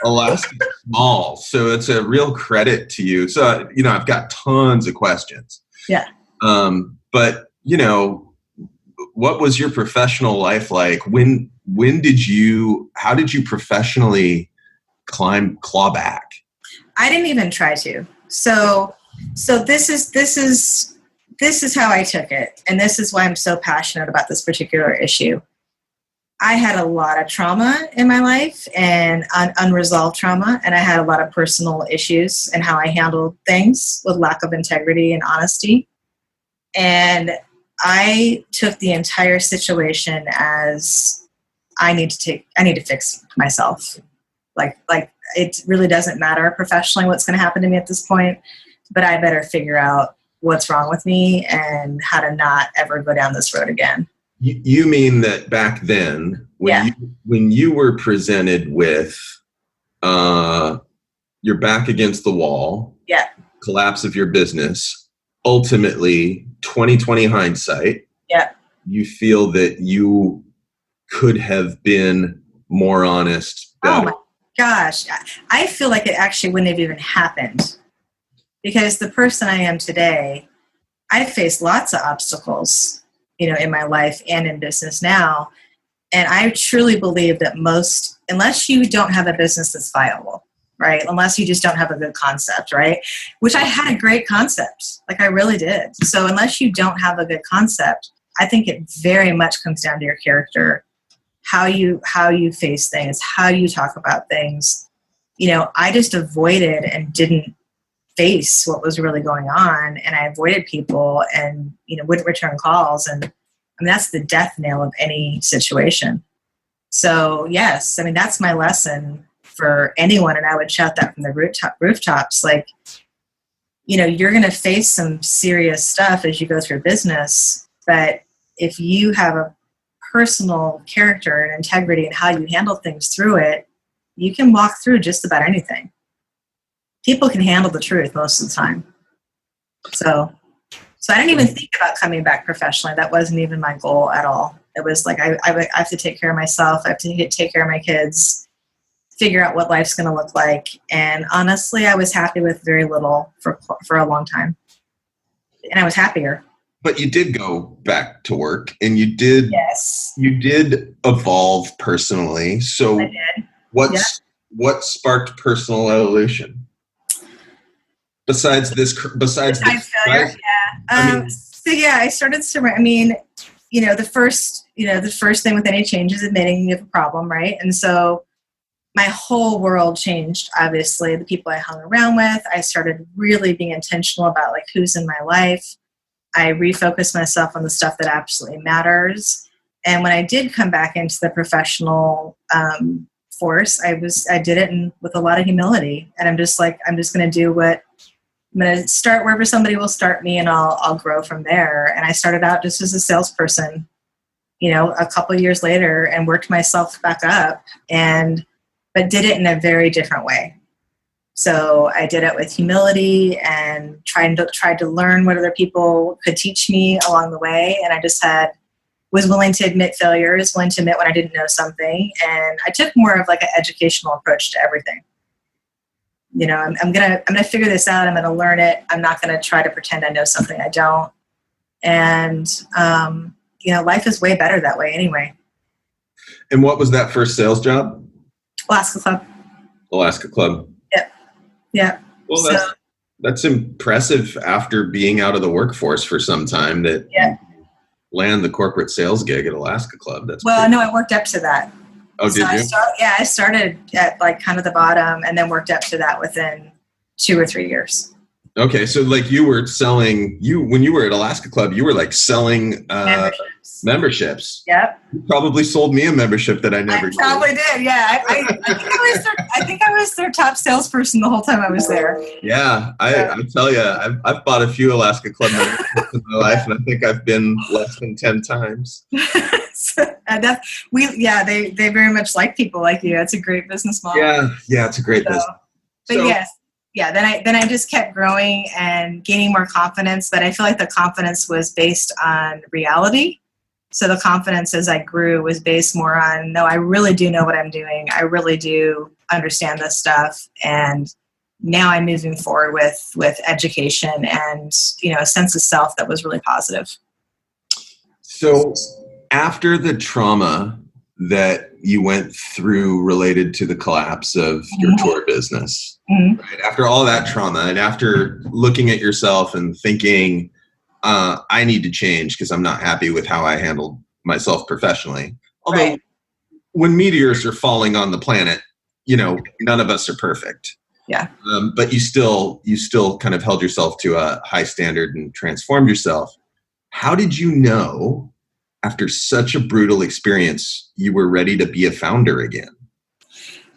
Alaska's small. So it's a real credit to you. So, I've got tons of questions. Yeah. But, what was your professional life like? How did you professionally claw back? I didn't even try to. So this is how I took it. And this is why I'm so passionate about this particular issue. I had a lot of trauma in my life and unresolved trauma. And I had a lot of personal issues and how I handled things with lack of integrity and honesty. And I took the entire situation as I need to fix myself. Like it really doesn't matter professionally what's going to happen to me at this point, but I better figure out what's wrong with me and how to not ever go down this road again. You mean that back then, when you were presented with your back against the wall, collapse of your business, ultimately 2020 hindsight, you feel that you could have been more honest, better. Oh my gosh. I feel like it actually wouldn't have even happened, because the person I am today, I've faced lots of obstacles, in my life and in business now. And I truly believe that unless you don't have a business that's viable, right? Unless you just don't have a good concept, right? Which I had a great concept. Like I really did. So unless you don't have a good concept, I think it very much comes down to your character, how you face things, how you talk about things. I just avoided and didn't face what was really going on, and I avoided people and wouldn't return calls, and that's the death knell of any situation. So yes, that's my lesson for anyone, and I would shout that from the rooftops. Like, you're going to face some serious stuff as you go through business, but if you have a personal character and integrity and how you handle things through it, you can walk through just about anything. People can handle the truth most of the time. So I didn't even think about coming back professionally. That wasn't even my goal at all. It was like, I have to take care of myself. I have to take care of my kids, figure out what life's going to look like. And honestly, I was happy with very little for a long time. And I was happier. But you did go back to work, and you did. Yes. You did evolve personally. So I did. What sparked personal evolution? Besides failure, I started to. The first thing with any change is admitting you have a problem, right? And so my whole world changed. Obviously, the people I hung around with, I started really being intentional about like who's in my life. I refocused myself on the stuff that absolutely matters. And when I did come back into the professional force, I did it with a lot of humility. And I'm just going to start wherever somebody will start me, and I'll grow from there. And I started out just as a salesperson, a couple of years later, and worked myself back up, but did it in a very different way. So I did it with humility and tried to learn what other people could teach me along the way. And I just was willing to admit failures, willing to admit when I didn't know something. And I took more of like an educational approach to everything. I'm gonna figure this out. I'm gonna learn it. I'm not gonna try to pretend I know something I don't. And life is way better that way anyway. And what was that first sales job? Alaska Club. Yeah. Well, that's impressive after being out of the workforce for some time that you land the corporate sales gig at Alaska Club. I worked up to that. Oh, did you? I started at like kind of the bottom and then worked up to that within 2 or 3 years. Okay, so like you were selling when you were at Alaska Club, you were like selling memberships. Yep. You probably sold me a membership that I never probably did. Yeah, I think I was their top salesperson the whole time I was there. Yeah, I tell you, I've bought a few Alaska Club memberships in my life, and I think I've been less than 10 times. They very much like people like you. It's a great business model. Yeah, it's a great business. But yes. Yeah, then I just kept growing and gaining more confidence, but I feel like the confidence was based on reality. So the confidence as I grew was based more on, no, I really do know what I'm doing. I really do understand this stuff. And now I'm moving forward with education and, a sense of self that was really positive. So after the trauma that you went through related to the collapse of your tour business, right? After all that trauma and after looking at yourself and thinking, I need to change because I'm not happy with how I handled myself professionally. Although when meteors are falling on the planet, none of us are perfect. Yeah. But you still kind of held yourself to a high standard and transformed yourself. How did you know after such a brutal experience, you were ready to be a founder again?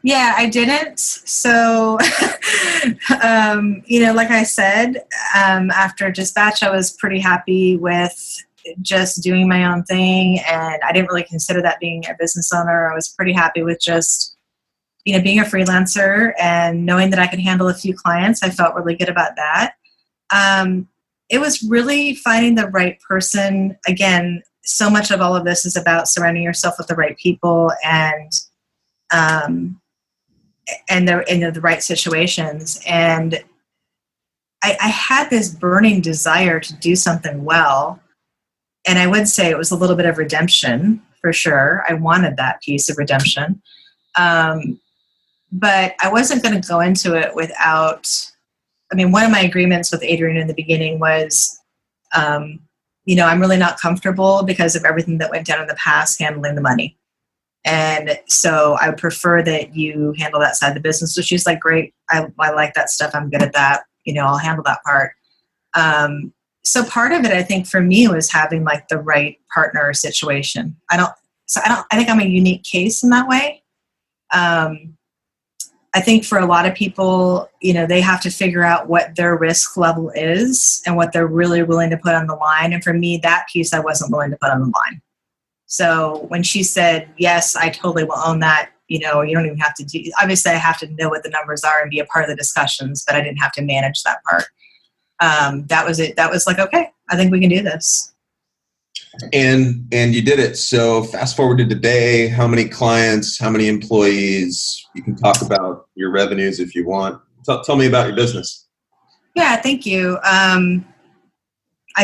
Yeah, I didn't. So, like I said, after Dispatch, I was pretty happy with just doing my own thing. And I didn't really consider that being a business owner. I was pretty happy with just, being a freelancer and knowing that I could handle a few clients. I felt really good about that. It was really finding the right person. Again, so much of all of this is about surrounding yourself with the right people and the right situations. And I had this burning desire to do something well. And I would say it was a little bit of redemption for sure. I wanted that piece of redemption. But I wasn't going to go into it without, one of my agreements with Adrian in the beginning was, I'm really not comfortable because of everything that went down in the past handling the money. And so I would prefer that you handle that side of the business. So she's like, great. I like that stuff. I'm good at that. I'll handle that part. So part of it, I think for me was having like the right partner situation. I think I'm a unique case in that way. I think for a lot of people, they have to figure out what their risk level is and what they're really willing to put on the line. And for me, that piece I wasn't willing to put on the line. So when she said, yes, I totally will own that, you don't even have to do, obviously I have to know what the numbers are and be a part of the discussions, but I didn't have to manage that part. That was it. That was like, okay, I think we can do this. And you did it. So fast forward to today, how many clients, how many employees? You can talk about your revenues if you want. Tell me about your business. Yeah, thank you. I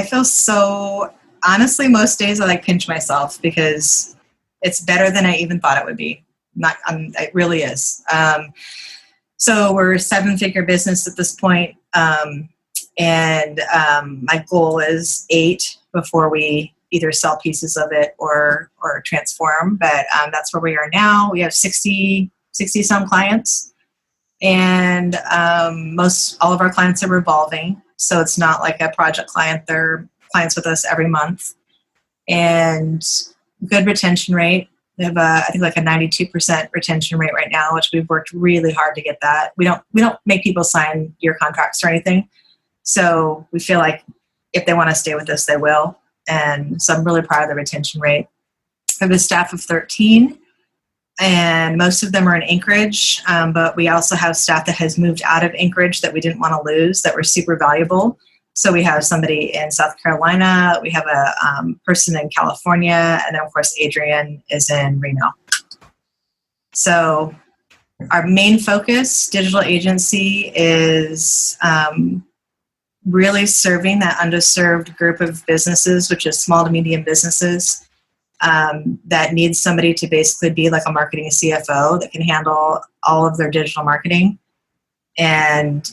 feel so, honestly, most days I pinch myself because it's better than I even thought it would be. It really is. So we're a 7-figure business at this point. And my goal is 8 before we either sell pieces of it or transform. But that's where we are now. We have 60 some clients, and all of our clients are revolving. So it's not like a project client. They're clients with us every month, and good retention rate. We have I think like a 92% retention rate right now, which we've worked really hard to get that. We don't make people sign year contracts or anything. So we feel like if they want to stay with us, they will. And so I'm really proud of the retention rate. I have a staff of 13, and most of them are in Anchorage. But we also have staff that has moved out of Anchorage that we didn't want to lose, that were super valuable. So we have somebody in South Carolina. We have a person in California. And then, of course, Adrian is in Reno. So our main focus, digital agency, is really serving that underserved group of businesses, which is small to medium businesses, that needs somebody to basically be like a marketing CFO that can handle all of their digital marketing, and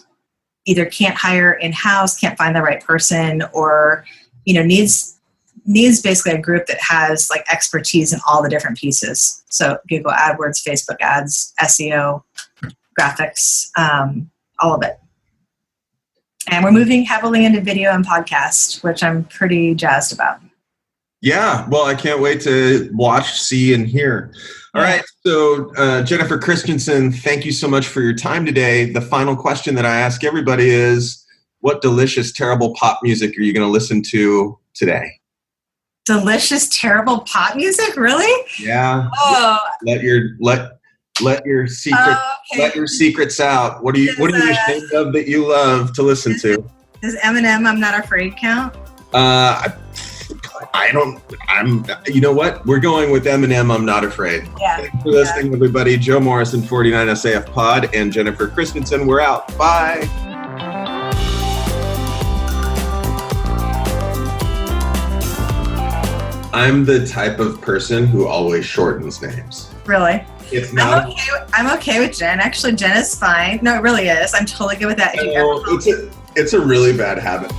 either can't hire in-house, can't find the right person, or needs basically a group that has like expertise in all the different pieces. So Google AdWords, Facebook ads, SEO, graphics, all of it. And we're moving heavily into video and podcast, which I'm pretty jazzed about. Yeah, well, I can't wait to watch, see, and hear. All right, so Jennifer Christensen, thank you so much for your time today. The final question that I ask everybody is, what delicious, terrible pop music are you going to listen to today? Delicious, terrible pop music? Really? Yeah. Oh. Let your secrets out. What are you ashamed of that you love to listen to? Does Eminem "I'm Not Afraid" count? You know what? We're going with Eminem, "I'm Not Afraid." Yeah. Thanks for listening, everybody. Joe Morrison, 49SAF Pod, and Jennifer Christensen. We're out. Bye. I'm the type of person who always shortens names. Really? It's not. I'm okay with Jen. Actually, Jen is fine. No, it really is. I'm totally good with that. It's a really bad habit.